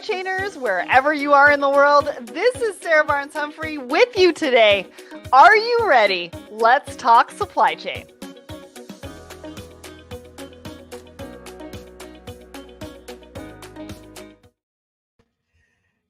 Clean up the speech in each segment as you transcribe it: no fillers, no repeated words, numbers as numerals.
supply chainers, wherever you are in the world. This is Sarah Barnes-Humphrey with you today. Are you ready? Let's talk supply chain.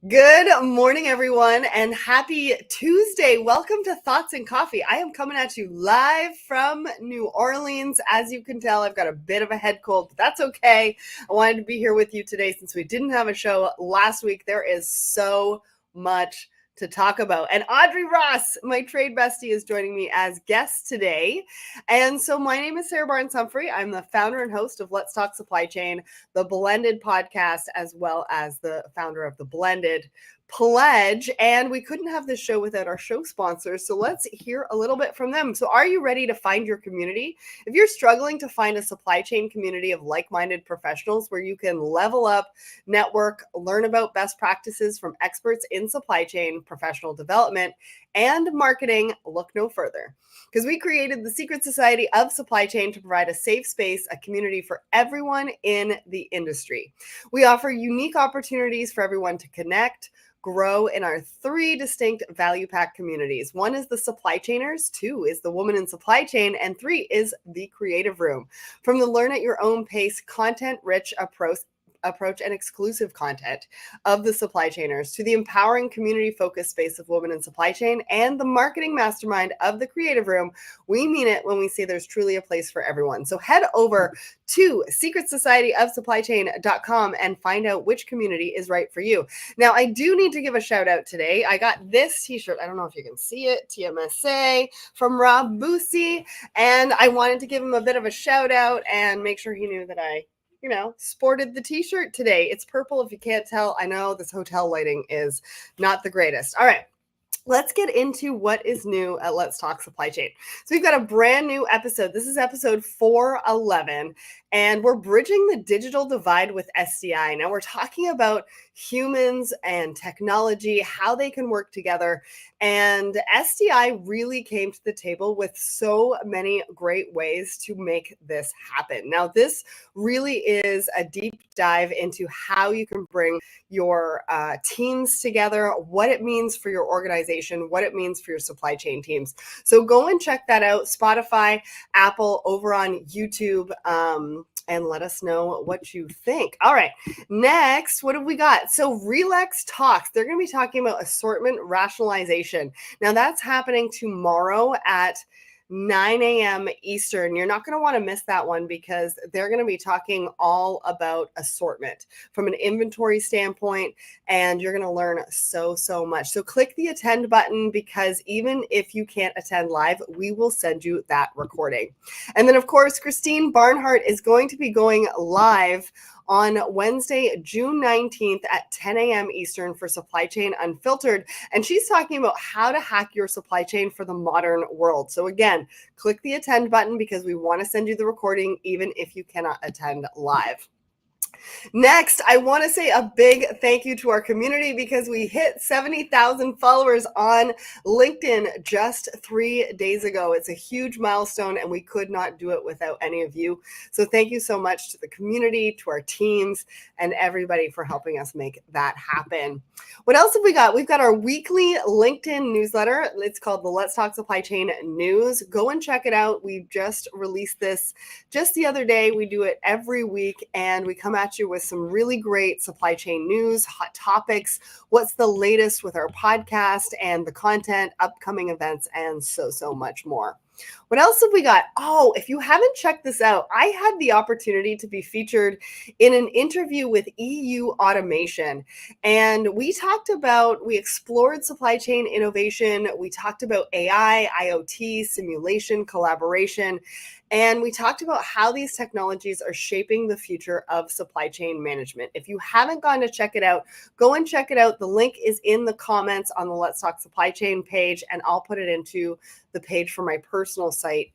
Good morning, everyone, and happy Tuesday. Welcome to Thoughts and Coffee. I am coming at you live from New Orleans. As you can tell, I've got a bit of a head cold, but that's okay. I wanted to be here with you today since we didn't have a show last week. There is so much to talk about. And Audrey Ross, my trade bestie, is joining me as guest today. And so my name is Sarah Barnes-Humphrey. I'm the founder and host of Let's Talk Supply Chain, the Blended podcast, as well as the founder of the Blended Pledge. And we couldn't have this show without our show sponsors. So let's hear a little bit from them. So are you ready to find your community? If you're struggling to find a supply chain community of like-minded professionals where you can level up, network, learn about best practices from experts in supply chain, professional development, and marketing, look no further. Because we created the Secret Society of Supply Chain to provide a safe space, a community for everyone in the industry. We offer unique opportunities for everyone to connect, grow in our three distinct value pack communities. One is the supply chainers, two is the woman in supply chain, and three is the creative room. From the learn at your own pace, content-rich approach and exclusive content of the supply chainers to the empowering community-focused space of women in supply chain and the marketing mastermind of the creative room, we mean it when we say there's truly a place for everyone. So head over to secretsocietyofsupplychain.com and find out which community is right for you. Now, I do need to give a shout out today. I got this t-shirt. I don't know if you can see it, TMSA from Rob Boosie, and I wanted to give him a bit of a shout out and make sure he knew that I sported the t-shirt today. It's purple if you can't tell. I know this hotel lighting is not the greatest. All right. Let's get into what is new at Let's Talk Supply Chain. So we've got a brand new episode. This is episode 411, and we're bridging the digital divide with SDI. Now we're talking about humans and technology, how they can work together. And SDI really came to the table with so many great ways to make this happen. Now, this really is a deep dive into how you can bring your teams together, what it means for your organization, what it means for your supply chain teams. So go and check that out. Spotify, Apple, over on YouTube, and let us know what you think. All right, next, what have we got? So Relax Talks, they're going to be talking about assortment rationalization. Now that's happening tomorrow at 9 a.m. Eastern. You're not going to want to miss that one because they're going to be talking all about assortment from an inventory standpoint, and you're going to learn so much. So click the attend button because even if you can't attend live, we will send you that recording. And then, of course, Christine Barnhart is going to be going live on Wednesday, June 19th at 10 a.m. Eastern for Supply Chain Unfiltered. And she's talking about how to hack your supply chain for the modern world. So again, click the attend button because we want to send you the recording even if you cannot attend live. Next, I want to say a big thank you to our community because we hit 70,000 followers on LinkedIn just 3 days ago. It's a huge milestone and we could not do it without any of you. So thank you so much to the community, to our teams, and everybody for helping us make that happen. What else have we got? We've got our weekly LinkedIn newsletter. It's called the Let's Talk Supply Chain News. Go and check it out. We just released this just the other day. We do it every week and we come at you with some really great supply chain news, hot topics, what's the latest with our podcast and the content, upcoming events, and so much more. What else have we got? Oh, if you haven't checked this out, I had the opportunity to be featured in an interview with EU Automation. And we explored supply chain innovation. We talked about AI, IoT, simulation, collaboration. And we talked about how these technologies are shaping the future of supply chain management. If you haven't gone to check it out, go and check it out. The link is in the comments on the Let's Talk Supply Chain page, and I'll put it into the page for my personal site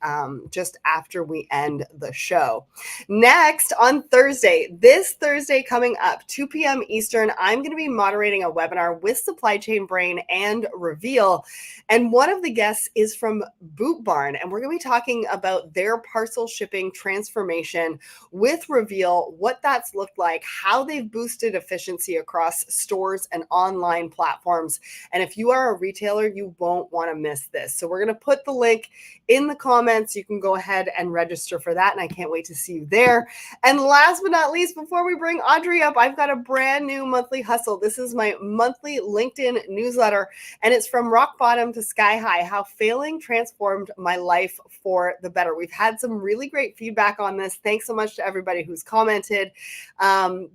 just after we end the show. Next, on Thursday, this Thursday coming up, 2 p.m. Eastern, I'm going to be moderating a webinar with Supply Chain Brain and Reveal. And one of the guests is from Boot Barn, and we're going to be talking about their parcel shipping transformation with Reveal, what that's looked like, how they've boosted efficiency across stores and online platforms. And if you are a retailer, you won't want to miss this. So we're going to put the link in the comments. You can go ahead and register for that, and I can't wait to see you there. And last but not least, before we bring Audrey up, I've got a brand new monthly hustle. This is my monthly LinkedIn newsletter, and it's From Rock Bottom to Sky High, How Failing Transformed My Life for the Better. We've had some really great feedback on this. Thanks so much to everybody who's commented.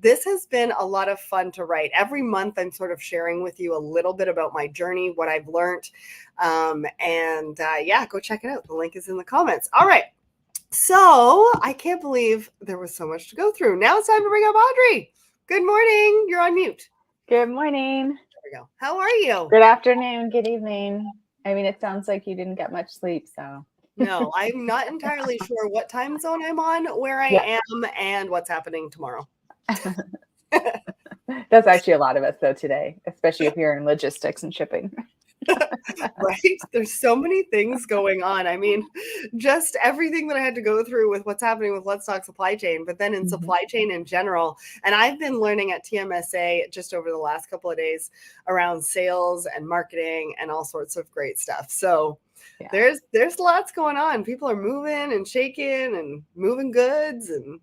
This has been a lot of fun to write. Every month, I'm sort of sharing with you a little bit about my journey, what I've learned. Yeah, go check it out. The link is in the comments. All right. So I can't believe there was so much to go through. Now it's time to bring up Audrey. Good morning. You're on mute. Good morning. There we go. How are you? Good afternoon. Good evening. I mean, it sounds like you didn't get much sleep, so. No, I'm not entirely sure what time zone I'm on, where I am, and what's happening tomorrow. That's actually a lot of us, though, today, especially if you're in logistics and shipping. Right? There's so many things going on. I mean, just everything that I had to go through with what's happening with Let's Talk Supply Chain, but then in supply chain in general. And I've been learning at TMSA just over the last couple of days around sales and marketing and all sorts of great stuff. So there's lots going on. People are moving and shaking and moving goods and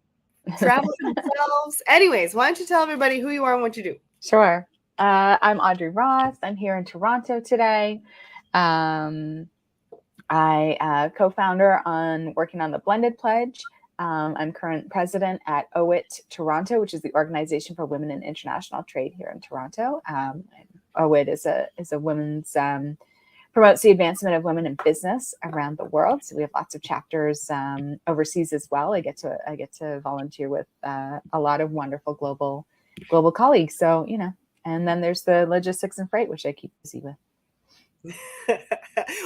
traveling themselves. Anyways, why don't you tell everybody who you are and what you do? Sure. I'm Audrey Ross. I'm here in Toronto today. I co-founder on working on the Blended Pledge. I'm current president at OIT Toronto, which is the Organization for Women in International Trade here in Toronto. OIT is a women's promotes the advancement of women in business around the world. So we have lots of chapters overseas as well. I get to volunteer with a lot of wonderful global colleagues. So and then there's the logistics and freight, which I keep busy with.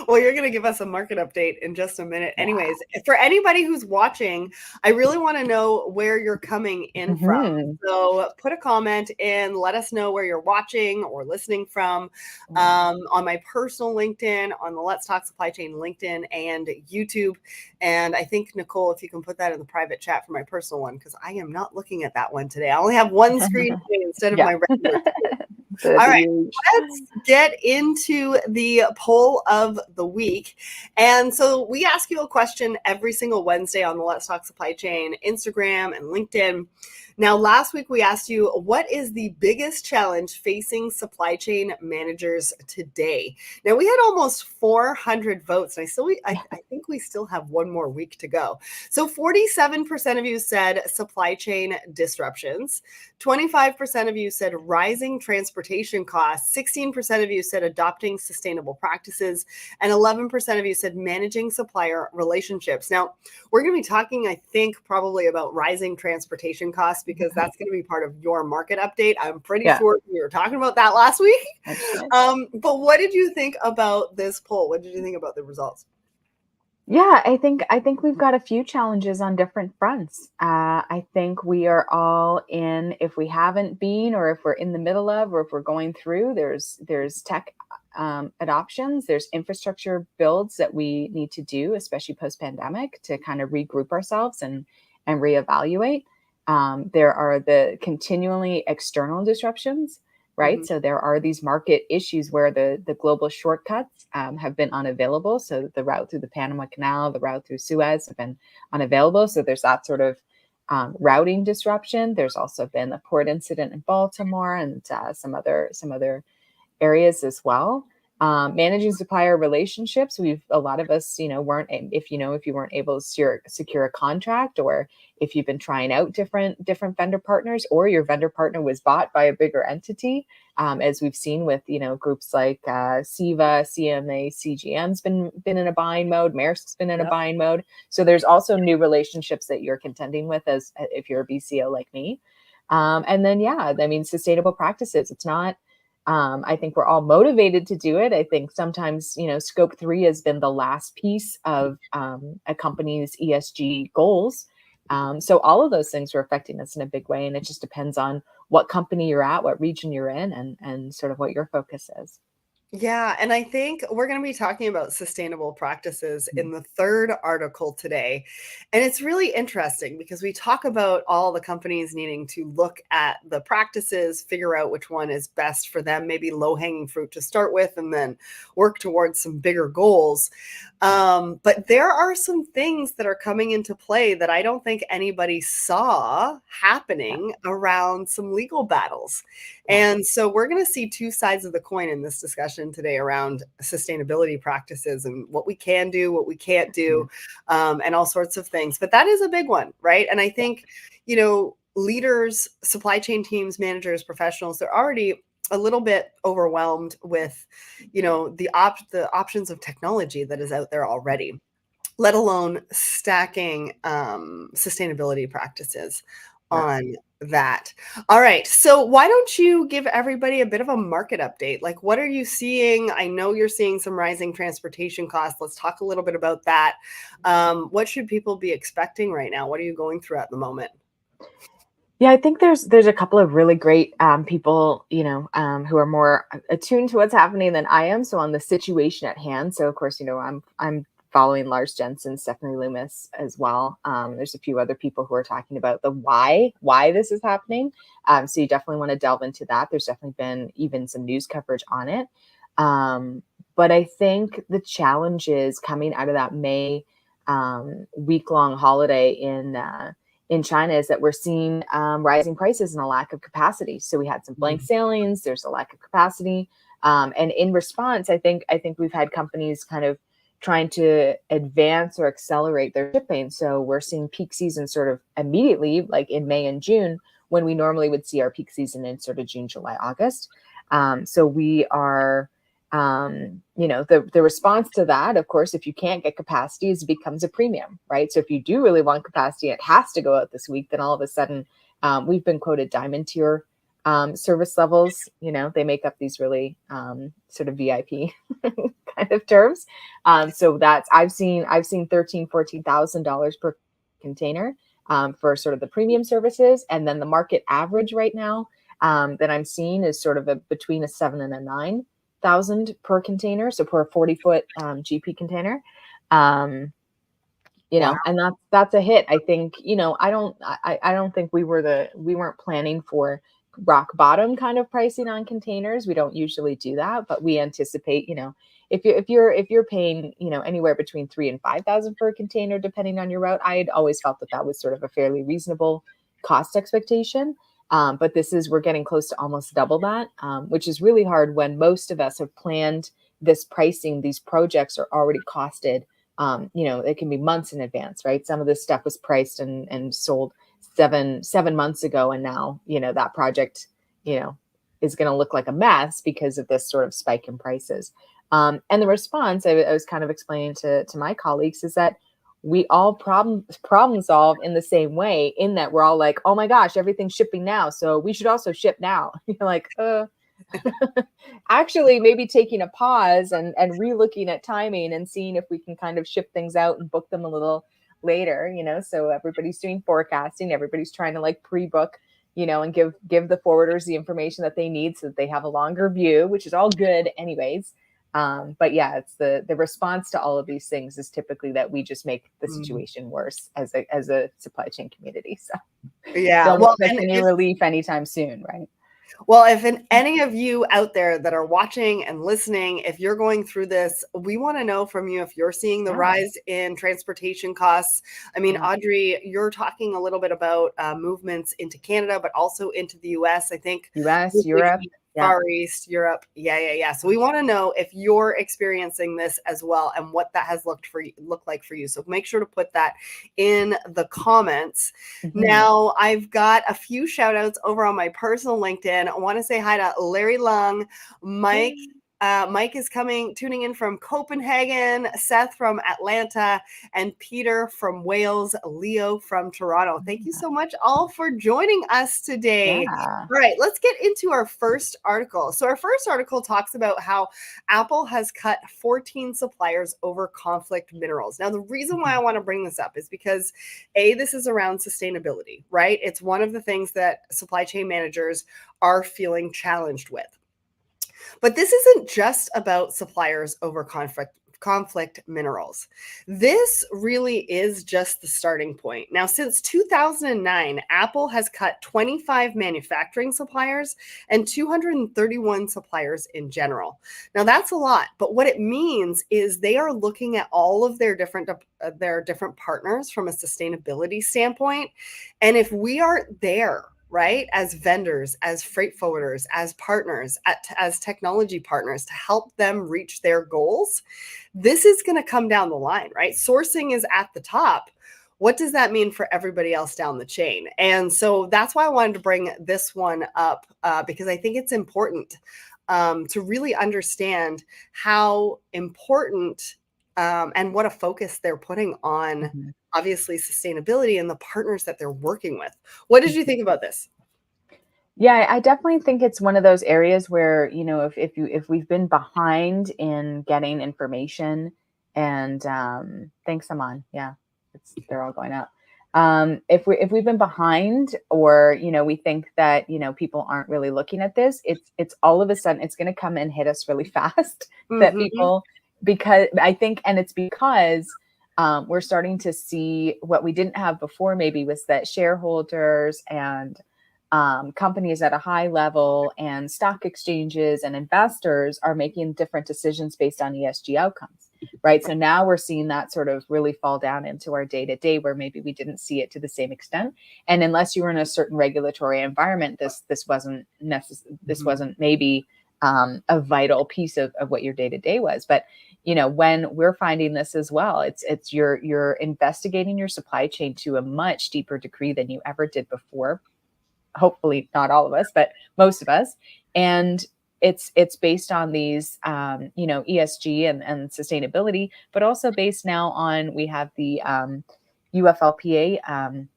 Well, you're going to give us a market update in just a minute. Anyways, for anybody who's watching, I really want to know where you're coming in from. So put a comment in, let us know where you're watching or listening from on my personal LinkedIn, on the Let's Talk Supply Chain LinkedIn and YouTube. And I think, Nicole, if you can put that in the private chat for my personal one, because I am not looking at that one today. I only have one screen instead of my regular. All right, let's get into the poll of the week. And so we ask you a question every single Wednesday on the Let's Talk Supply Chain Instagram and LinkedIn. Now, last week we asked you, what is the biggest challenge facing supply chain managers today? Now, we had almost 400 votes, and I think we still have one more week to go. So 47% of you said supply chain disruptions. 25% of you said rising transportation costs. 16% of you said adopting sustainable practices. And 11% of you said managing supplier relationships. Now, we're going to be talking, I think, probably about rising transportation costs, because that's going to be part of your market update. I'm pretty sure we were talking about that last week. But what did you think about this poll? What did you think about the results? Yeah, I think we've got a few challenges on different fronts. I think we are all in, if we haven't been, or if we're in the middle of, or if we're going through, there's tech adoptions, there's infrastructure builds that we need to do, especially post-pandemic, to kind of regroup ourselves and reevaluate. There are the continually external disruptions, right? So there are these market issues where the global shortcuts have been unavailable. So the route through the Panama Canal, the route through Suez have been unavailable. So there's that sort of routing disruption. There's also been the port incident in Baltimore and some other areas as well. Managing supplier relationships, a lot of us, weren't, if you weren't able to secure a contract, or if you've been trying out different vendor partners, or your vendor partner was bought by a bigger entity, as we've seen with, groups like CEVA, CMA, CGM's been in a buying mode, Maersk's been in a buying mode. So there's also new relationships that you're contending with as if you're a BCO like me. And then, sustainable practices. It's not I think we're all motivated to do it. I think sometimes, scope 3 has been the last piece of a company's ESG goals. So all of those things are affecting us in a big way. And it just depends on what company you're at, what region you're in, and sort of what your focus is. Yeah, and I think we're going to be talking about sustainable practices in the third article today. And it's really interesting because we talk about all the companies needing to look at the practices, figure out which one is best for them, maybe low-hanging fruit to start with, and then work towards some bigger goals. But there are some things that are coming into play that I don't think anybody saw Yeah. happening around some legal battles. Yeah. And so we're going to see two sides of the coin in this discussion today around sustainability practices and what we can do, what we can't do, and all sorts of things. But that is a big one, right? And I think, leaders, supply chain teams, managers, professionals, they're already a little bit overwhelmed with, the options of technology that is out there already, let alone stacking sustainability practices Yeah. on that. All right. So why don't you give everybody a bit of a market update? Like, what are you seeing? I know you're seeing some rising transportation costs. Let's talk a little bit about that. What should people be expecting right now? What are you going through at the moment? Yeah, I think there's a couple of really great people, who are more attuned to what's happening than I am. So on the situation at hand. So of course, I'm following Lars Jensen, Stephanie Loomis as well. There's a few other people who are talking about the why this is happening. So you definitely want to delve into that. There's definitely been even some news coverage on it. But I think the challenges coming out of that May week-long holiday in China is that we're seeing rising prices and a lack of capacity. So we had some blank sailings. There's a lack of capacity, and in response, I think we've had companies kind of trying to advance or accelerate their shipping. So we're seeing peak season sort of immediately, like in May and June, when we normally would see our peak season in sort of June, July, August. So we are the response to that, of course, if you can't get capacity, is it becomes a premium, right? So if you do really want capacity, it has to go out this week. Then all of a sudden, we've been quoted diamond tier service levels. They make up these really sort of VIP kind of terms. So that's I've seen $14,000 per container for sort of the premium services, and then the market average right now that I'm seeing is sort of between a 7 and a 9,000 per container, so per 40-foot GP container. Wow. And that's a hit. I think, I don't think we weren't planning for rock bottom kind of pricing on containers. We don't usually do that, but we anticipate, if you're paying, anywhere between 3,000 and 5,000 per container, depending on your route, I had always felt that was sort of a fairly reasonable cost expectation. But we're getting close to almost double that, which is really hard when most of us have planned this pricing. These projects are already costed. It can be months in advance, right? Some of this stuff was priced and sold seven months ago. And now, that project, is going to look like a mess because of this sort of spike in prices. And the response I was kind of explaining to my colleagues is that we all problem solve in the same way, in that we're all like, oh my gosh, everything's shipping now, so we should also ship now. You're like, actually maybe taking a pause and re-looking at timing and seeing if we can kind of ship things out and book them a little later, so everybody's doing forecasting, everybody's trying to like pre-book, and give the forwarders the information that they need so that they have a longer view, which is all good anyways. But yeah, it's the response to all of these things is typically that we just make the situation worse as a supply chain community. So Yeah. don't Well, expect and any relief anytime soon, right? Well, if any of you out there that are watching and listening, if you're going through this, we want to know from you if you're seeing the rise in transportation costs. I mean, Audrey, you're talking a little bit about movements into Canada, but also into the US. I think US, Europe. Far East, Europe. Yeah. So we want to know if you're experiencing this as well and what that has looked like for you. So make sure to put that in the comments. Now, I've got a few shout outs over on my personal LinkedIn. I want to say hi to Larry Lung, Mike Mike is tuning in from Copenhagen, Seth from Atlanta, and Peter from Wales, Leo from Toronto. Thank you so much all for joining us today. Yeah. All right, let's get into our first article. So our first article talks about how Apple has cut 14 suppliers over conflict minerals. Now, the reason why I want to bring this up is because this is around sustainability, right? It's one of the things that supply chain managers are feeling challenged with. But this isn't just about suppliers over conflict minerals. This really is just the starting point. Now, since 2009, Apple has cut 25 manufacturing suppliers and 231 suppliers in general. Now, that's a lot, but what it means is they are looking at all of their different partners from a sustainability standpoint. And if we aren't there, right, as vendors, as freight forwarders, as partners, as technology partners to help them reach their goals, this is going to come down the line, right? Sourcing is at the top. What does that mean for everybody else down the chain? And so that's why I wanted to bring this one up, because I think it's important to really understand how important and what a focus they're putting on, obviously, sustainability and the partners that they're working with. What did you think about this? Yeah, I definitely think it's one of those areas where, if we've been behind in getting information, and thanks, Aman. Yeah, they're all going up. If we've been behind, or we think that people aren't really looking at this, it's all of a sudden it's going to come and hit us really fast. That people, because I think, and it's because we're starting to see what we didn't have before. Maybe was that shareholders and companies at a high level and stock exchanges and investors are making different decisions based on ESG outcomes, right? So now we're seeing that sort of really fall down into our day to day, where maybe we didn't see it to the same extent. And unless you were in a certain regulatory environment, this wasn't necessary. This wasn't maybe a vital piece of what your day to day was. But when we're finding this as well, it's you're investigating your supply chain to a much deeper degree than you ever did before. Hopefully not all of us, but most of us. And it's based on these, ESG and sustainability, but also based now on, we have the UFLPA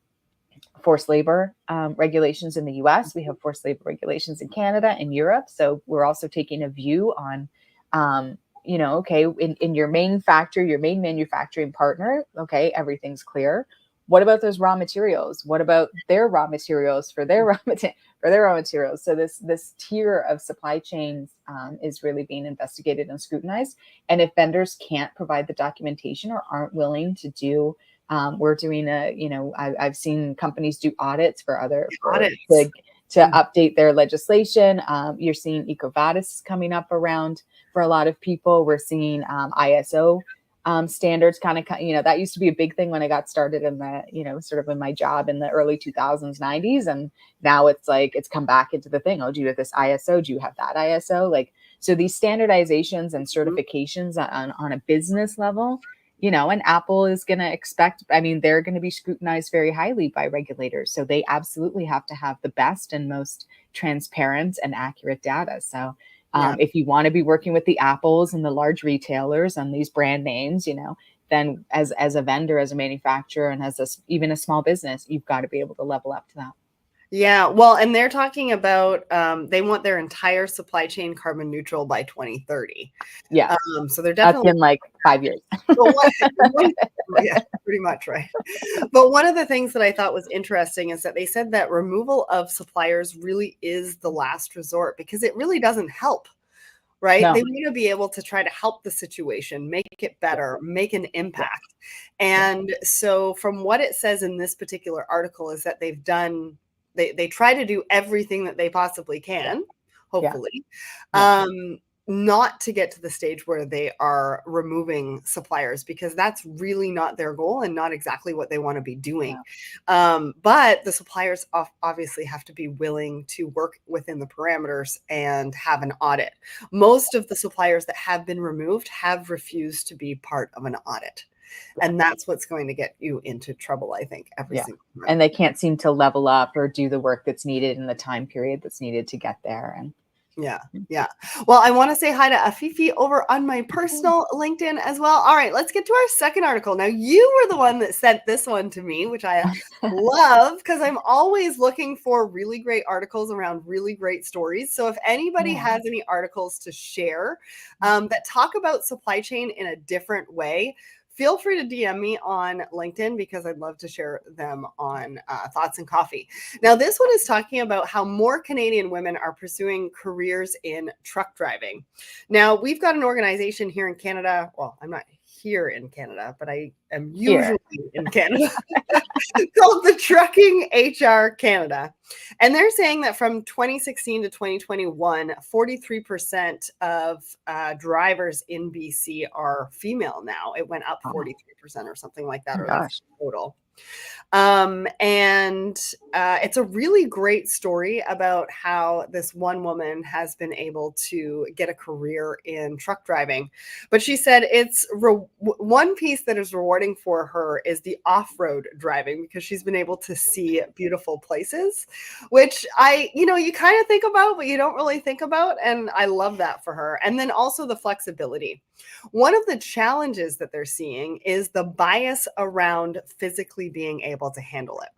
forced labor regulations in the US. We have forced labor regulations in Canada and Europe. So we're also taking a view on, okay, in your main factory, your main manufacturing partner, okay, everything's clear. What about those raw materials? What about their raw materials for their raw materials? So this tier of supply chains is really being investigated and scrutinized. And if vendors can't provide the documentation or aren't willing to do, we're doing I've seen companies do audits to update their legislation. You're seeing EcoVadis coming up around for a lot of people. We're seeing ISO standards kind of, that used to be a big thing when I got started in the, sort of in my job in the early 2000s, 90s. And now it's like, it's come back into the thing. Oh, do you have this ISO? Do you have that ISO? Like, so these standardizations and certifications on a business level, and Apple is going to expect, they're going to be scrutinized very highly by regulators. So they absolutely have to have the best and most transparent and accurate data. So if you want to be working with the Apples and the large retailers and these brand names, then as a vendor, as a manufacturer, and even a small business, you've got to be able to level up to that. Yeah, well, and they're talking about they want their entire supply chain carbon neutral by 2030. Yeah, so they're definitely in like 5 years. Yeah, pretty much, right. But one of the things that I thought was interesting is that they said that removal of suppliers really is the last resort, because it really doesn't help. Right? No. They want to be able to try to help the situation, make it better, make an impact. And so from what it says in this particular article is that they try to do everything that they possibly can, hopefully, not to get to the stage where they are removing suppliers, because that's really not their goal and not exactly what they want to be doing. But the suppliers obviously have to be willing to work within the parameters and have an audit. Most of the suppliers that have been removed have refused to be part of an audit. And that's what's going to get you into trouble, I think, every single time. And they can't seem to level up or do the work that's needed in the time period that's needed to get there. And Yeah. Yeah. Well, I want to say hi to Afifi over on my personal LinkedIn as well. All right, let's get to our second article. Now, you were the one that sent this one to me, which I love because I'm always looking for really great articles around really great stories. So if anybody has any articles to share that talk about supply chain in a different way, feel free to DM me on LinkedIn because I'd love to share them on Thoughts and Coffee. Now, this one is talking about how more Canadian women are pursuing careers in truck driving. Now, we've got an organization here in Canada. Well, I'm not here in Canada, but I am usually in Canada, called the Trucking HR Canada. And they're saying that from 2016 to 2021, 43% of drivers in BC are female now. It went up 43% or something like that, or that's total. And it's a really great story about how this one woman has been able to get a career in truck driving. But she said it's one piece that is rewarding for her is the off-road driving, because she's been able to see beautiful places, which you kind of think about, but you don't really think about. And I love that for her. And then also the flexibility. One of the challenges that they're seeing is the bias around physically being able to handle it.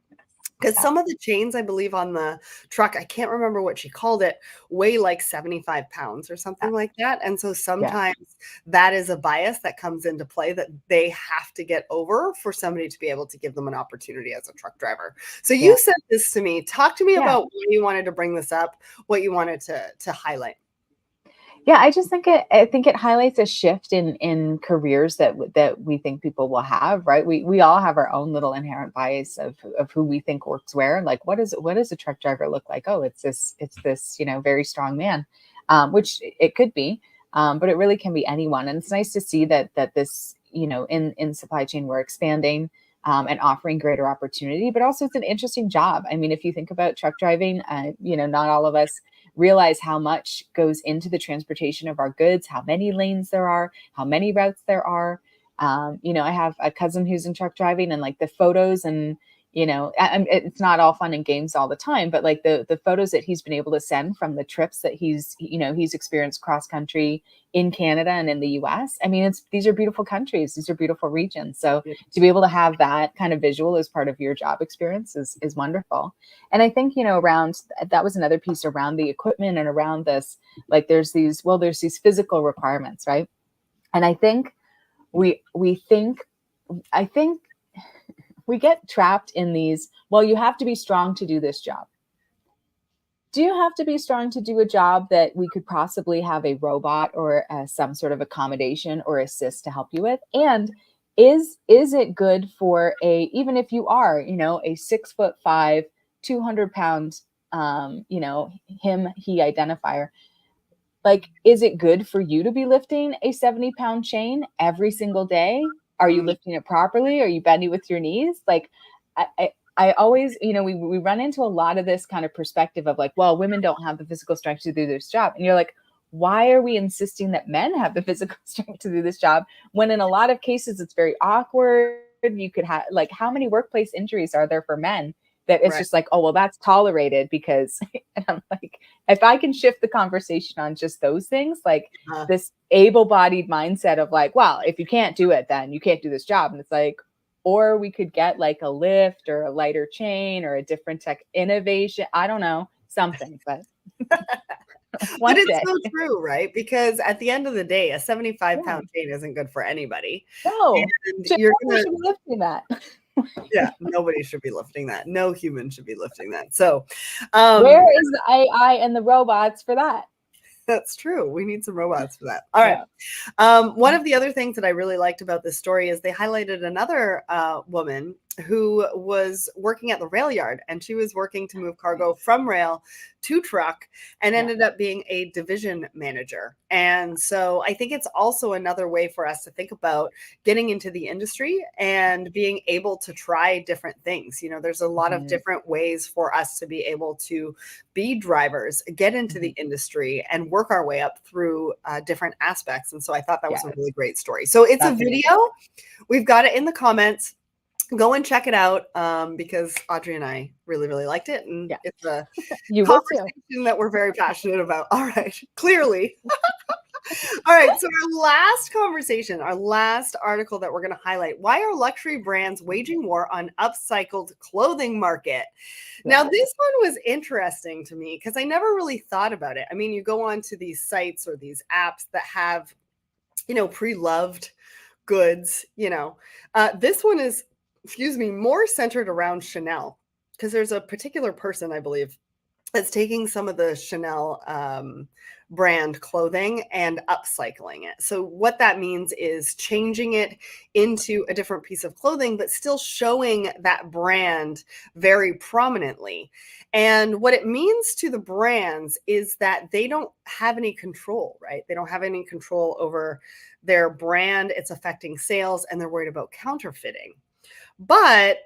Because some of the chains, I believe, on the truck, I can't remember what she called it, weigh like 75 pounds or something like that. And so sometimes that is a bias that comes into play that they have to get over for somebody to be able to give them an opportunity as a truck driver. So you sent this to me. Talk to me about why you wanted to bring this up, what you wanted to highlight. Yeah, I think it highlights a shift in careers that we think people will have, right? We all have our own little inherent bias of who we think works where. Like, what does a truck driver look like? Oh, it's this very strong man, which it could be, but it really can be anyone. And it's nice to see that this, in supply chain, we're expanding and offering greater opportunity, but also it's an interesting job. I mean, if you think about truck driving, not all of us realize how much goes into the transportation of our goods, how many lanes there are, how many routes there are. I have a cousin who's in truck driving, and like the photos and, it's not all fun and games all the time, but like the photos that he's been able to send from the trips that he's experienced cross country in Canada and in the US. I mean, these are beautiful countries. These are beautiful regions. So to be able to have that kind of visual as part of your job experience is wonderful. And I think, around that was another piece around the equipment and around this, like there's these physical requirements, right? And I think I think we get trapped in these, well, you have to be strong to do this job. Do you have to be strong to do a job that we could possibly have a robot or some sort of accommodation or assist to help you with? And is it good for even if you are, a 6'5", 200-pound, he identifier, like, is it good for you to be lifting a 70-pound chain every single day? Are you lifting it properly? Are you bending with your knees? Like, I always, we run into a lot of this kind of perspective of like, well, women don't have the physical strength to do this job. And you're like, why are we insisting that men have the physical strength to do this job when in a lot of cases it's very awkward? You could have, like, how many workplace injuries are there for men that it's just like, oh, well, that's tolerated because, and I'm like, if I can shift the conversation on just those things, like this able-bodied mindset of like, well, if you can't do it, then you can't do this job. And it's like, or we could get like a lift or a lighter chain or a different tech innovation. I don't know, something, but but it's so true, right? Because at the end of the day, a 75-pound chain isn't good for anybody. No, and you're gonna should be lifting that. Yeah, nobody should be lifting that. No human should be lifting that. So, where is the AI and the robots for that? That's true. We need some robots for that. All right. One of the other things that I really liked about this story is they highlighted another woman who was working at the rail yard, and she was working to move cargo from rail to truck and ended up being a division manager. And so I think it's also another way for us to think about getting into the industry and being able to try different things. There's a lot of different ways for us to be able to be drivers, get into the industry and work our way up through different aspects. And so I thought that was a really great story. So it's a video. We've got it in the comments. go and check it out, because Audrey and I really, really liked it. And Yeah, it's a you will too. conversation that we're very passionate about. All right, clearly. All right, so our last conversation, our last article that we're going to highlight, why are luxury brands waging war on upcycled clothing market? Now, Yeah. this one was interesting to me because I never really thought about it. I mean, you go on to these sites or these apps that have, pre-loved goods, this one is, excuse me, more centered around Chanel, because there's a particular person, I believe, that's taking some of the Chanel brand clothing and upcycling it. So what that means is changing it into a different piece of clothing, but still showing that brand very prominently. And what it means to the brands is that they don't have any control, right? They don't have any control over their brand. It's affecting sales, and they're worried about counterfeiting. But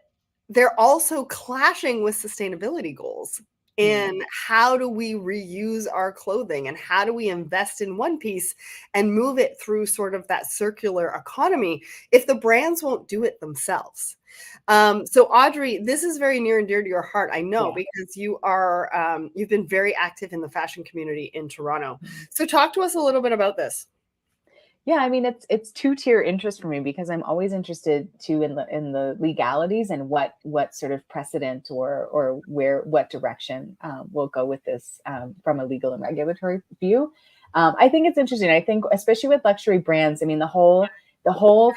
they're also clashing with sustainability goals. In how do we reuse our clothing, and how do we invest in one piece and move it through sort of that circular economy if the brands won't do it themselves? So Audrey, this is very near and dear to your heart, I know, Yeah. because you've been very active in the fashion community in Toronto. So talk to us a little bit about this. Yeah, I mean it's two-tier interest for me because I'm always interested too in the legalities and what sort of precedent or what direction we'll go with this from a legal and regulatory view. I think it's interesting. I think especially with luxury brands, I mean the whole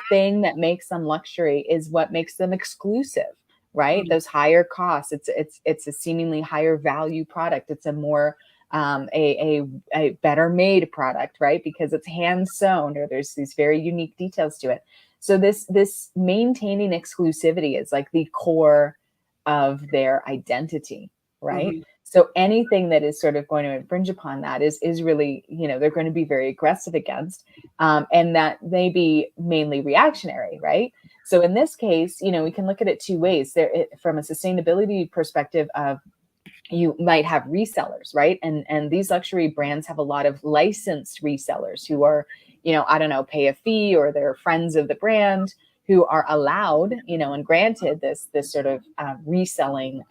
thing that makes them luxury is what makes them exclusive, right? Those higher costs. It's a seemingly higher value product. It's a more a better made product, right? Because it's hand sewn or there's these very unique details to it. So this maintaining exclusivity is like the core of their identity, right? Mm-hmm. So anything that is sort of going to infringe upon that is really, they're going to be very aggressive against, and that may be mainly reactionary, right? So in this case, we can look at it two ways. From a sustainability perspective of you might have resellers, right? And these luxury brands have a lot of licensed resellers who are, I don't know, pay a fee or they're friends of the brand who are allowed, and granted this sort of reselling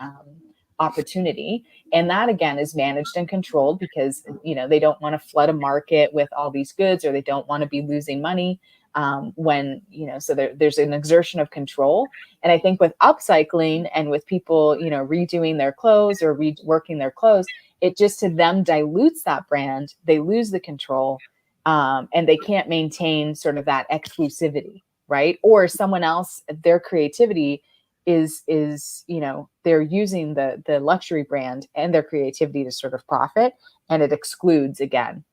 opportunity. And that again is managed and controlled because, they don't want to flood a market with all these goods or they don't want to be losing money so there's an exertion of control. And I think with upcycling and with people, redoing their clothes or reworking their clothes, it just to them dilutes that brand. They lose the control, and they can't maintain sort of that exclusivity, right? Or someone else, their creativity is they're using the luxury brand and their creativity to sort of profit, and it excludes again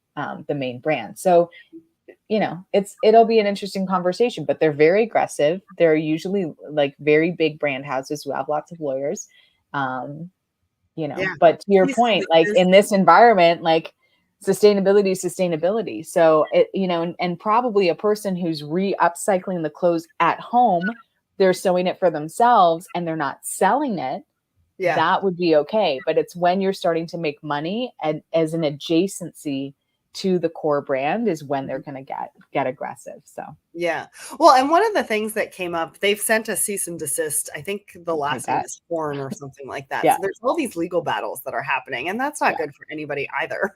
the main brand. So it'll be an interesting conversation, but they're very aggressive. They're usually like very big brand houses who have lots of lawyers. Yeah. But to your Pieces point, of like this. in this environment, like sustainability is sustainability. So and probably a person who's upcycling the clothes at home, they're sewing it for themselves and they're not selling it. Yeah. That would be okay. But it's when you're starting to make money and as an adjacency to the core brand is when they're going to get aggressive. So yeah. Well, and one of the things that came up, they've sent a cease and desist. I think the last one is foreign or something like that. Yeah. So there's all these legal battles that are happening, and that's not good for anybody either.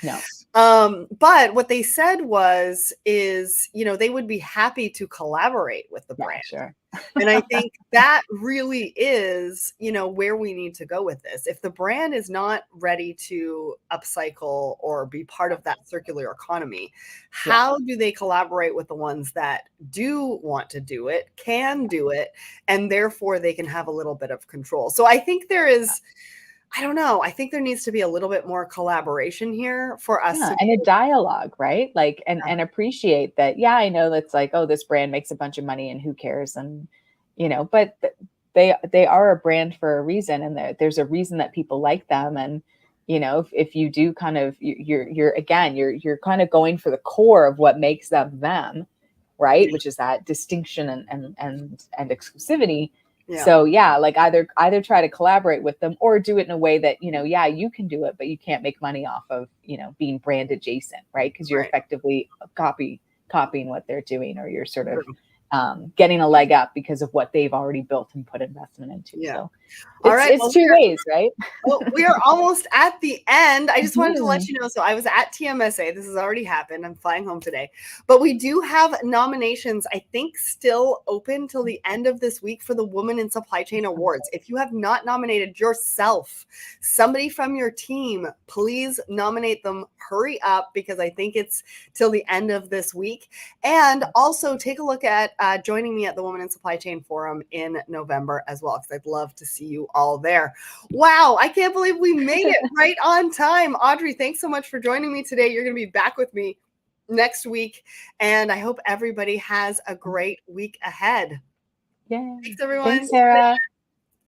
No. But what they said is, they would be happy to collaborate with the brand. Sure. And I think that really is, where we need to go with this. If the brand is not ready to upcycle or be part of that circular economy, how do they collaborate with the ones that do want to do it, can do it, and therefore they can have a little bit of control? So I think there is, I don't know. I think there needs to be a little bit more collaboration here for us to and a dialogue, right? Like, and appreciate that. Yeah, I know that's like, oh, this brand makes a bunch of money and who cares? And, but they are a brand for a reason. And there's a reason that people like them. And, if you do kind of, you're kind of going for the core of what makes them, right? Which is that distinction and exclusivity. Yeah. So like either try to collaborate with them or do it in a way that, you can do it, but you can't make money off of, being brand adjacent, right? Because you're effectively copying what they're doing, or you're sort of getting a leg up because of what they've already built and put investment into. Yeah. So All right. it's two ways, right? Well, we are almost at the end. I just wanted to let Mhm. you know. So I was at TMSA. This has already happened. I'm flying home today. But we do have nominations, I think, still open till the end of this week for the Woman in Supply Chain Awards. If you have not nominated yourself, somebody from your team, please nominate them. Hurry up, because I think it's till the end of this week. And also take a look at joining me at the Woman in Supply Chain Forum in November as well, because I'd love to see you all there. Wow, I can't believe we made it right on time. Audrey, thanks so much for joining me today. You're going to be back with me next week, and I hope everybody has a great week ahead. Yeah. Thanks, everyone. Thanks, Sarah.